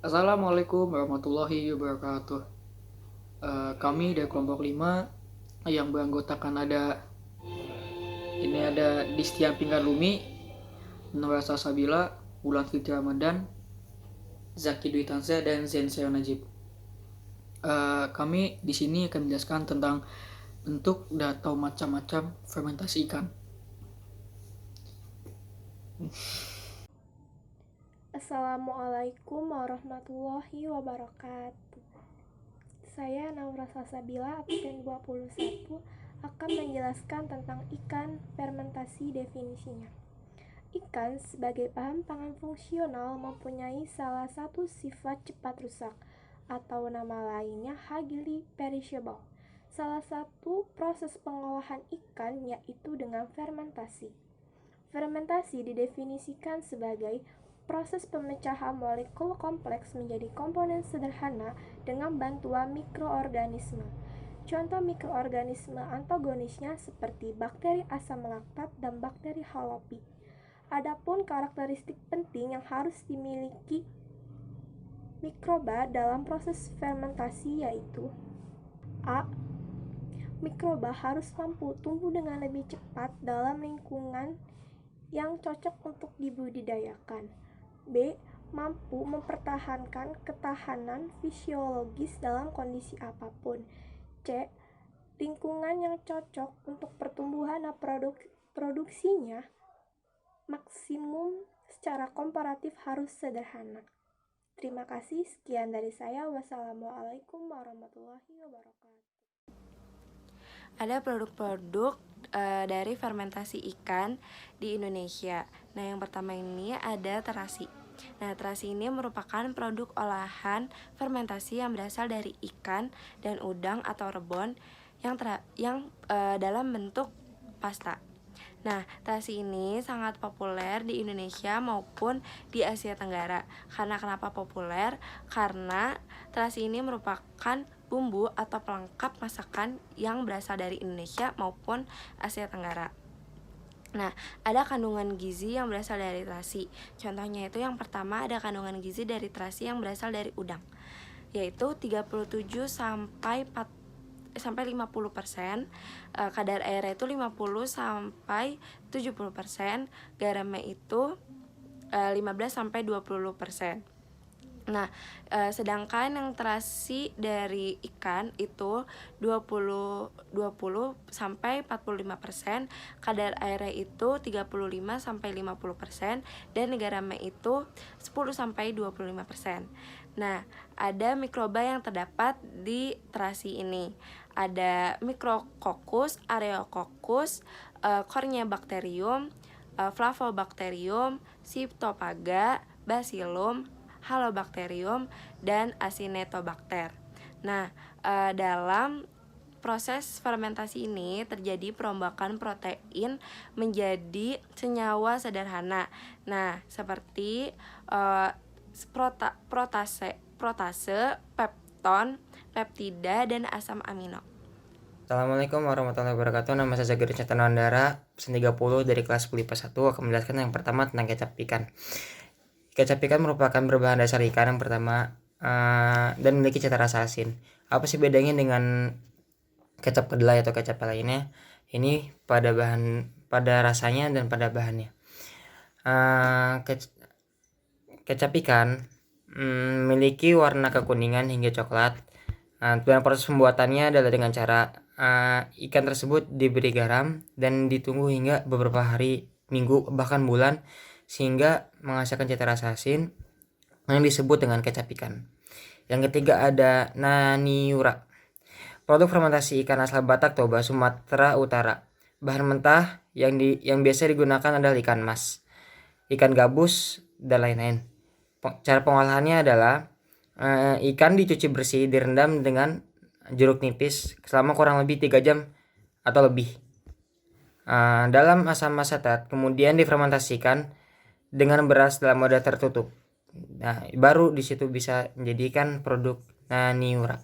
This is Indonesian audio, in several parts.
Assalamualaikum warahmatullahi wabarakatuh. Kami dari kelompok 5 yang beranggotakan ada Distia Pingarlumi, Nora Salsabila, Wulan Fitri Ramadan, Zaki Dwi Tanza, dan Zen Seo Najib. Kami di sini akan menjelaskan tentang bentuk dan atau macam-macam fermentasi ikan. Assalamualaikum warahmatullahi wabarakatuh. Saya Naura Salsabila, absen 21, akan menjelaskan tentang ikan fermentasi definisinya. Ikan sebagai bahan pangan fungsional mempunyai salah satu sifat cepat rusak atau nama lainnya highly perishable. Salah satu proses pengolahan ikan yaitu dengan fermentasi. Fermentasi didefinisikan sebagai proses pemecahan molekul kompleks menjadi komponen sederhana dengan bantuan mikroorganisme. Contoh mikroorganisme antagonisnya seperti bakteri asam laktat dan bakteri halopik. Adapun karakteristik penting yang harus dimiliki mikroba dalam proses fermentasi yaitu A. Mikroba harus mampu tumbuh dengan lebih cepat dalam lingkungan yang cocok untuk dibudidayakan. B. Mampu mempertahankan ketahanan fisiologis dalam kondisi apapun. C. Lingkungan yang cocok untuk pertumbuhan dan produksinya maksimum secara komparatif harus sederhana. Terima kasih, sekian dari saya. Wassalamualaikum warahmatullahi wabarakatuh. Ada produk-produk dari fermentasi ikan di Indonesia. Nah, yang pertama ini ada terasi. Nah, terasi ini merupakan produk olahan fermentasi yang berasal dari ikan dan udang atau rebon yang dalam bentuk pasta. Nah, terasi ini sangat populer di Indonesia maupun di Asia Tenggara. Karena kenapa populer? Karena terasi ini merupakan bumbu atau pelengkap masakan yang berasal dari Indonesia maupun Asia Tenggara. Nah, ada kandungan gizi yang berasal dari terasi. Contohnya itu yang pertama ada kandungan gizi dari terasi yang berasal dari udang, yaitu 37 sampai 50%, kadar airnya itu 50 sampai 70%, garamnya itu 15 sampai 20%. Nah, sedangkan yang terasi dari ikan itu 20 sampai 45%, kadar airnya itu 35 sampai 50%, dan garamnya itu 10 sampai 25%. Nah, ada mikroba yang terdapat di terasi ini. Ada Micrococcus, Aerococcus, Corynebacterium, Flavobacterium, Pseudopaga, Bacillum, Halobacterium, dan Acinetobacter. Nah, dalam proses fermentasi ini terjadi perombakan protein menjadi senyawa sederhana. Nah, seperti protase, pepton, peptida, dan asam amino. Assalamualaikum warahmatullahi wabarakatuh. Nama saya Zagir Cetanandara, absen 30 dari kelas 10 IPA 1, akan menjelaskan yang pertama tentang kecap ikan. Kecap ikan merupakan berbahan dasar ikan yang pertama dan memiliki cita rasa asin. Apa sih bedanya dengan kecap kedelai atau kecap lainnya? Ini pada rasanya dan pada bahannya. Kecap ikan memiliki warna kekuningan hingga coklat. Dan proses pembuatannya adalah dengan cara ikan tersebut diberi garam dan ditunggu hingga beberapa hari, minggu, bahkan bulan, sehingga menghasilkan cita rasa asin yang disebut dengan kecap ikan. Yang ketiga ada Naniura, produk fermentasi ikan asal Batak Toba, Sumatera Utara. Bahan mentah yang biasa digunakan adalah ikan mas, ikan gabus, dan lain-lain. Cara pengolahannya adalah ikan dicuci bersih, direndam dengan jeruk nipis selama kurang lebih 3 jam atau lebih dalam asam asetat, kemudian difermentasikan dengan beras dalam wadah tertutup. Nah, baru di situ bisa menjadikan produk Naniura.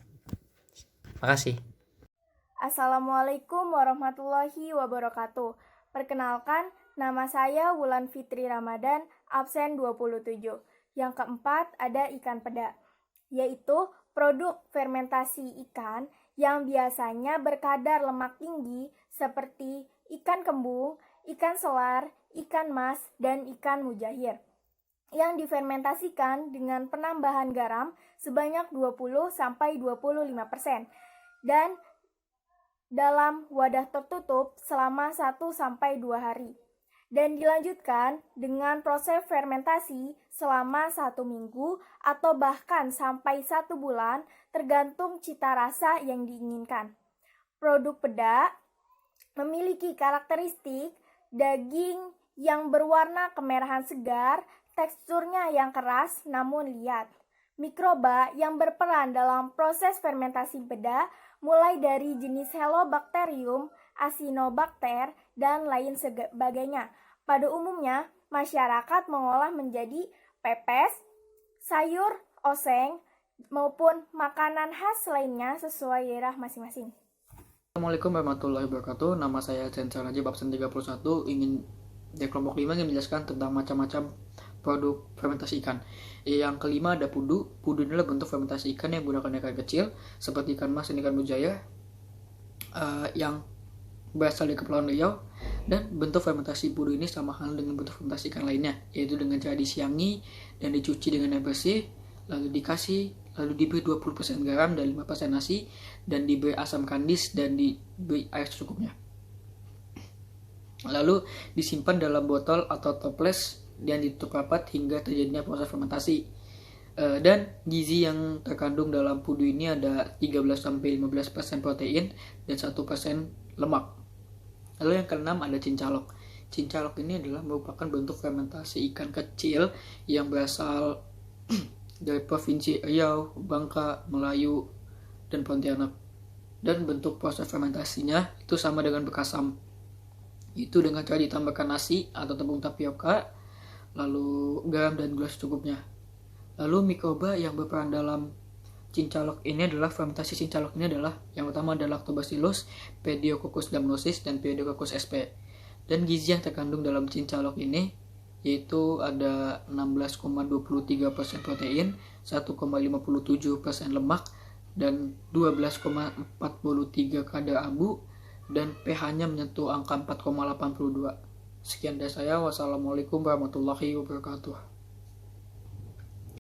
Makasih. Assalamualaikum warahmatullahi wabarakatuh. Perkenalkan, nama saya Wulan Fitri Ramadan, absen 27. Yang keempat ada ikan peda, yaitu produk fermentasi ikan yang biasanya berkadar lemak tinggi seperti ikan kembung, ikan selar, ikan mas, dan ikan mujair yang difermentasikan dengan penambahan garam sebanyak 20-25% dan dalam wadah tertutup selama 1-2 hari dan dilanjutkan dengan proses fermentasi selama 1 minggu atau bahkan sampai 1 bulan tergantung cita rasa yang diinginkan. Produk peda memiliki karakteristik daging yang berwarna kemerahan segar, teksturnya yang keras namun liat. Mikroba yang berperan dalam proses fermentasi peda mulai dari jenis Helobacterium, Acinetobacter, dan lain sebagainya. Pada umumnya, masyarakat mengolah menjadi pepes, sayur, oseng, maupun makanan khas lainnya sesuai daerah masing-masing. Assalamualaikum warahmatullahi wabarakatuh. Nama saya Censar Najib absen 31. Di kelompok 5 ingin menjelaskan tentang macam-macam produk fermentasi ikan. Yang kelima ada pudu. Pudu adalah bentuk fermentasi ikan yang menggunakan ikan kecil seperti ikan mas dan ikan mujair yang berasal dari Kepulauan Riau, dan bentuk fermentasi pudu ini sama halnya dengan bentuk fermentasi ikan lainnya, yaitu dengan cara disiangi dan dicuci dengan air bersih, lalu diberi 20% garam dan 5% nasi, dan diberi asam kandis dan diberi air secukupnya. Lalu disimpan dalam botol atau toples dan ditutup rapat hingga terjadinya proses fermentasi. Dan gizi yang terkandung dalam pudu ini ada 13-15% protein dan 1% lemak. Lalu yang keenam ada cincalok. Cincalok ini adalah merupakan bentuk fermentasi ikan kecil yang berasal dari Provinsi Riau, Bangka, Melayu, dan Pontianak. Dan bentuk proses fermentasinya itu sama dengan bekasam. Itu dengan cara ditambahkan nasi atau tepung tapioka, lalu garam dan gula secukupnya. Lalu mikroba yang berperan dalam cincalok ini adalah fermentasi cincalok ini adalah yang utama adalah Lactobacillus, Pediococcus damnosus, dan Pediococcus sp. Dan gizi yang terkandung dalam cincalok ini yaitu ada 16,23% protein, 1,57% lemak, dan 12,43 kadar abu, dan pH-nya menyentuh angka 4,82. Sekian dari saya. Wassalamualaikum warahmatullahi wabarakatuh.